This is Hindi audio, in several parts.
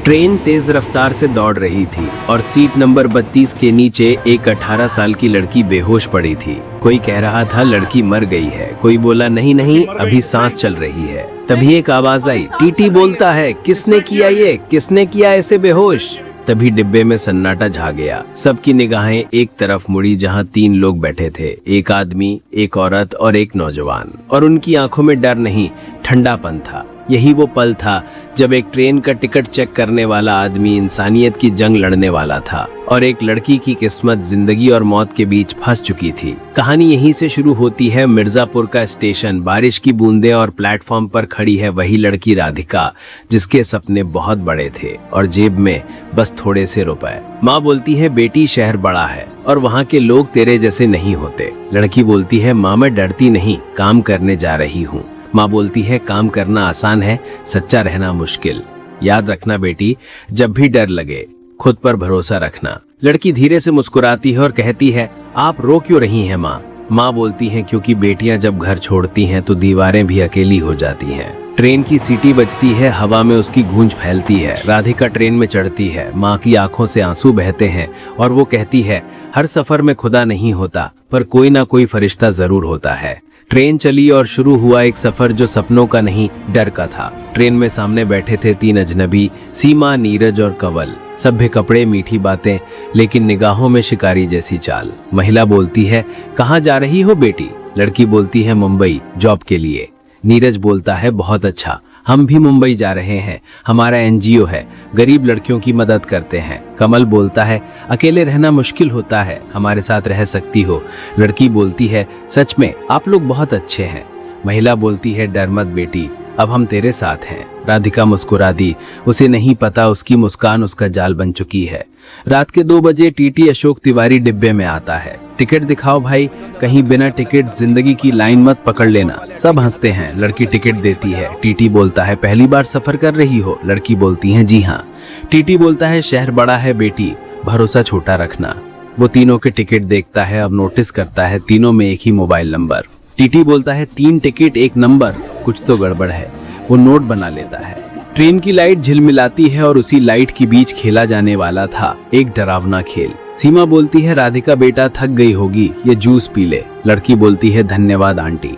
ट्रेन तेज रफ्तार से दौड़ रही थी और सीट नंबर 32 के नीचे एक 18 साल की लड़की बेहोश पड़ी थी। कोई कह रहा था लड़की मर गई है, कोई बोला नहीं नहीं अभी सांस चल रही है। तभी एक आवाज आई, टीटी बोलता है किसने किया ये, किसने किया ऐसे बेहोश। तभी डिब्बे में सन्नाटा छा गया। सबकी निगाहें एक तरफ मुड़ी जहां 3 लोग बैठे थे, एक आदमी, एक औरत और एक नौजवान। और उनकी आंखों में डर नहीं, ठंडापन था। यही वो पल था जब एक ट्रेन का टिकट चेक करने वाला आदमी इंसानियत की जंग लड़ने वाला था और एक लड़की की किस्मत जिंदगी और मौत के बीच फंस चुकी थी। कहानी यहीं से शुरू होती है। मिर्जापुर का स्टेशन, बारिश की बूंदें और प्लेटफॉर्म पर खड़ी है वही लड़की राधिका, जिसके सपने बहुत बड़े थे और जेब में बस थोड़े से रुपए। माँ बोलती है बेटी शहर बड़ा है और वहाँ के लोग तेरे जैसे नहीं होते। लड़की बोलती है माँ मैं डरती नहीं, काम करने जा रही हूँ। माँ बोलती है काम करना आसान है, सच्चा रहना मुश्किल। याद रखना बेटी, जब भी डर लगे खुद पर भरोसा रखना। लड़की धीरे से मुस्कुराती है और कहती है आप रो क्यों रही हैं माँ। माँ बोलती है क्योंकि बेटियां जब घर छोड़ती हैं तो दीवारें भी अकेली हो जाती हैं। ट्रेन की सीटी बजती है, हवा में उसकी गूंज फैलती है। राधिका ट्रेन में चढ़ती है, माँ की आंखों से आंसू बहते हैं और वो कहती है हर सफर में खुदा नहीं होता, पर कोई ना कोई फरिश्ता जरूर होता है। ट्रेन चली और शुरू हुआ एक सफर जो सपनों का नहीं डर का था। ट्रेन में सामने बैठे थे 3 अजनबी, सीमा, नीरज और कंवल। सभ्य कपड़े, मीठी बातें, लेकिन निगाहों में शिकारी जैसी चाल। महिला बोलती है कहाँ जा रही हो बेटी। लड़की बोलती है मुंबई, जॉब के लिए। नीरज बोलता है बहुत अच्छा, हम भी मुंबई जा रहे हैं, हमारा एनजीओ है, गरीब लड़कियों की मदद करते हैं। कमल बोलता है अकेले रहना मुश्किल होता है, हमारे साथ रह सकती हो। लड़की बोलती है सच में आप लोग बहुत अच्छे हैं। महिला बोलती है डर मत बेटी, अब हम तेरे साथ हैं। राधिका मुस्कुरा दी, उसे नहीं पता उसकी मुस्कान उसका जाल बन चुकी है। रात के 2 बजे टीटी अशोक तिवारी डिब्बे में आता है। टिकट दिखाओ भाई, कहीं बिना टिकट जिंदगी की लाइन मत पकड़ लेना। सब हंसते हैं। लड़की टिकट देती है। टीटी बोलता है पहली बार सफर कर रही हो। लड़की बोलती है जी हाँ। टीटी बोलता है शहर बड़ा है बेटी, भरोसा छोटा रखना। वो तीनों के टिकट देखता है। अब नोटिस करता है तीनों में एक ही मोबाइल नंबर। टीटी बोलता है 3 टिकट 1 नंबर, कुछ तो गड़बड़ है। वो नोट बना लेता है। ट्रेन की लाइट झिलमिलाती है और उसी लाइट के बीच खेला जाने वाला था एक डरावना खेल। सीमा बोलती है राधिका बेटा थक गई होगी, ये जूस पी ले। लड़की बोलती है धन्यवाद आंटी।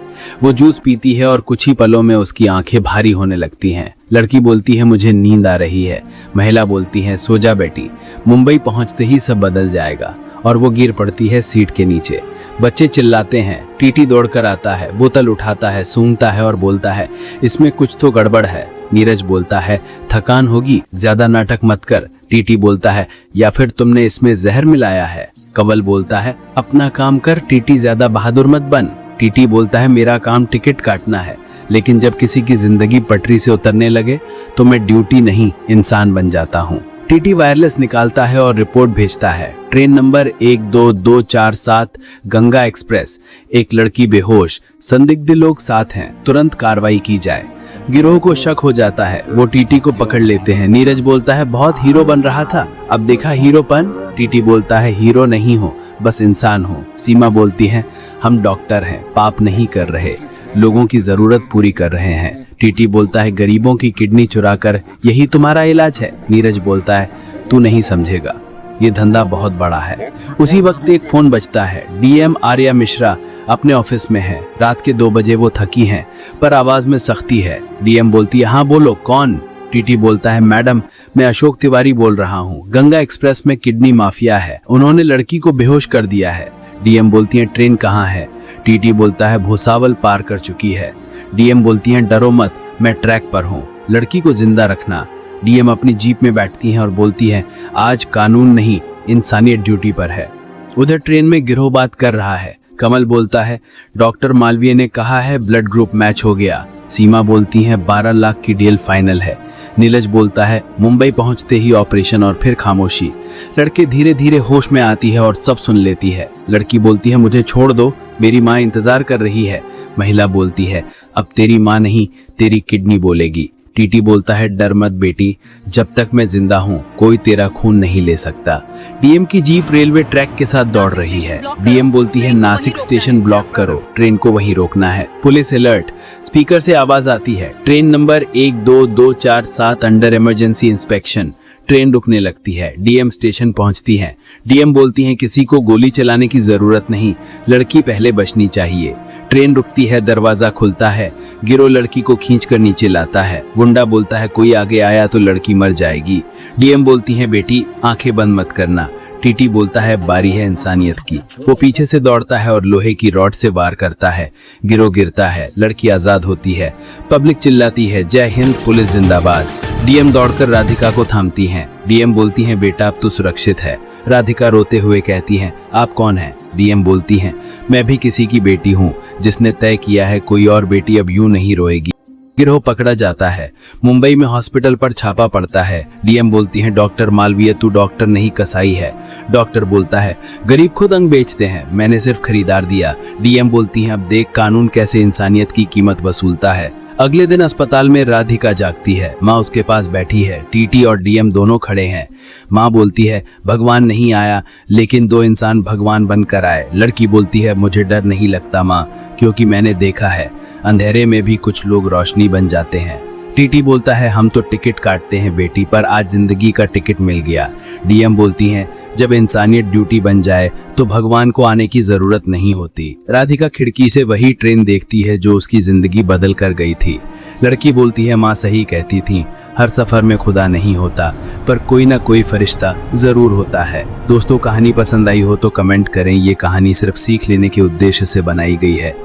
वो जूस पीती है और कुछ ही पलों में उसकी आंखें भारी होने लगती हैं। लड़की बोलती है मुझे नींद आ रही है। महिला बोलती है सो जा बेटी, मुंबई पहुंचते ही सब बदल जाएगा। और वो गिर पड़ती है सीट के नीचे। बच्चे चिल्लाते हैं। टीटी दौड़कर आता है, बोतल उठाता है, सूंघता है और बोलता है इसमें कुछ तो गड़बड़ है। नीरज बोलता है थकान होगी, ज्यादा नाटक मत कर। टीटी बोलता है या फिर तुमने इसमें जहर मिलाया है। कंवल बोलता है अपना काम कर टीटी, ज्यादा बहादुर मत बन। टीटी बोलता है मेरा काम टिकट काटना है, लेकिन जब किसी की जिंदगी पटरी से उतरने लगे तो मैं ड्यूटी नहीं इंसान बन जाता हूँ। टीटी वायरलेस निकालता है और रिपोर्ट भेजता है। ट्रेन नंबर 12247 गंगा एक्सप्रेस, एक लड़की बेहोश, संदिग्ध लोग साथ हैं, तुरंत कार्रवाई की जाए। गिरोह को शक हो जाता है, वो टीटी को पकड़ लेते हैं। नीरज बोलता है बहुत हीरो बन रहा था, अब देखा हीरोपन। टीटी बोलता है हीरो नहीं हो, बस इंसान हो। सीमा बोलती है हम डॉक्टर हैं, पाप नहीं कर रहे, लोगों की जरूरत पूरी कर रहे हैं। टीटी बोलता है गरीबों की किडनी चुराकर यही तुम्हारा इलाज है। नीरज बोलता है तू नहीं समझेगा, ये धंधा बहुत बड़ा है। उसी वक्त एक फोन बजता है। डीएम आर्या मिश्रा अपने ऑफिस में है। रात के 2 बजे वो थकी हैं, पर आवाज में सख्ती है। डीएम बोलती है हाँ बोलो कौन। टीटी बोलता है मैडम मैं अशोक तिवारी बोल रहा हूँ, गंगा एक्सप्रेस में किडनी माफिया है, उन्होंने लड़की को बेहोश कर दिया है। डीएम बोलती है ट्रेन कहाँ है। टीटी बोलता है भूसावल पार कर चुकी है। डीएम बोलती हैं डरो मत, मैं ट्रैक पर हूँ, लड़की को जिंदा रखना। डीएम अपनी जीप में बैठती हैं और बोलती हैं आज कानून नहीं इंसानियत ड्यूटी पर है। उधर ट्रेन में गिरोह बात कर रहा है। कमल बोलता है डॉक्टर मालवीय ने कहा है ब्लड ग्रुप मैच हो गया। सीमा बोलती हैं 12 लाख की डील फाइनल है। नीरज बोलता है मुंबई पहुंचते ही ऑपरेशन और फिर खामोशी। लड़के धीरे धीरे होश में आती है और सब सुन लेती है। लड़की बोलती है मुझे छोड़ दो, मेरी माँ इंतजार कर रही है। महिला बोलती है अब तेरी माँ नहीं तेरी किडनी बोलेगी। टीटी बोलता है डर मत बेटी, जब तक मैं जिंदा हूँ कोई तेरा खून नहीं ले सकता। डीएम की जीप रेलवे ट्रैक के साथ दौड़ रही है। डीएम बोलती है नासिक स्टेशन ब्लॉक करो, ट्रेन को वहीं रोकना है। Police alert. स्पीकर से आवाज आती है train number 12247 under emergency inspection. Train रुकने लगती है। डीएम स्टेशन पहुंचती है। डीएम बोलती है किसी को गोली चलाने की जरूरत नहीं, लड़की पहले बचनी चाहिए। ट्रेन रुकती है, दरवाजा खुलता है। गिरोह लड़की को खींचकर नीचे लाता है। गुंडा बोलता है कोई आगे आया तो लड़की मर जाएगी। डीएम बोलती है बेटी आंखें बंद मत करना। टीटी बोलता है बारी है इंसानियत की। वो पीछे से दौड़ता है और लोहे की रॉड से वार करता है। गिरोह गिरता है, लड़की आजाद होती है। पब्लिक चिल्लाती है जय हिंद, पुलिस जिंदाबाद। डीएम दौड़कर राधिका को थामती हैं। डीएम बोलती हैं बेटा अब तो सुरक्षित है। राधिका रोते हुए कहती हैं आप कौन हैं? डीएम बोलती हैं मैं भी किसी की बेटी हूँ जिसने तय किया है कोई और बेटी अब यूं नहीं रोएगी। गिरोह पकड़ा जाता है। मुंबई में हॉस्पिटल पर छापा पड़ता है। डीएम बोलती हैं डॉक्टर मालवीय तू डॉक्टर नहीं कसाई है। डॉक्टर बोलता है गरीब खुद अंग बेचते हैं, मैंने सिर्फ खरीदार दिया। डीएम बोलती हैं अब देख कानून कैसे इंसानियत की कीमत वसूलता है। अगले दिन अस्पताल में राधिका जागती है। माँ उसके पास बैठी है। टीटी और डीएम दोनों खड़े हैं। माँ बोलती है भगवान नहीं आया लेकिन दो इंसान भगवान बनकर आए। लड़की बोलती है मुझे डर नहीं लगता माँ, क्योंकि मैंने देखा है अंधेरे में भी कुछ लोग रोशनी बन जाते हैं। टीटी बोलता है हम तो टिकट काटते हैं बेटी, पर आज जिंदगी का टिकट मिल गया। डीएम बोलती हैं जब इंसानियत ड्यूटी बन जाए तो भगवान को आने की जरूरत नहीं होती। राधिका खिड़की से वही ट्रेन देखती है जो उसकी जिंदगी बदल कर गई थी। लड़की बोलती है माँ सही कहती थी, हर सफर में खुदा नहीं होता पर कोई ना कोई फरिश्ता जरूर होता है। दोस्तों कहानी पसंद आई हो तो कमेंट करें। ये कहानी सिर्फ सीख लेने के उद्देश्य से बनाई गई है।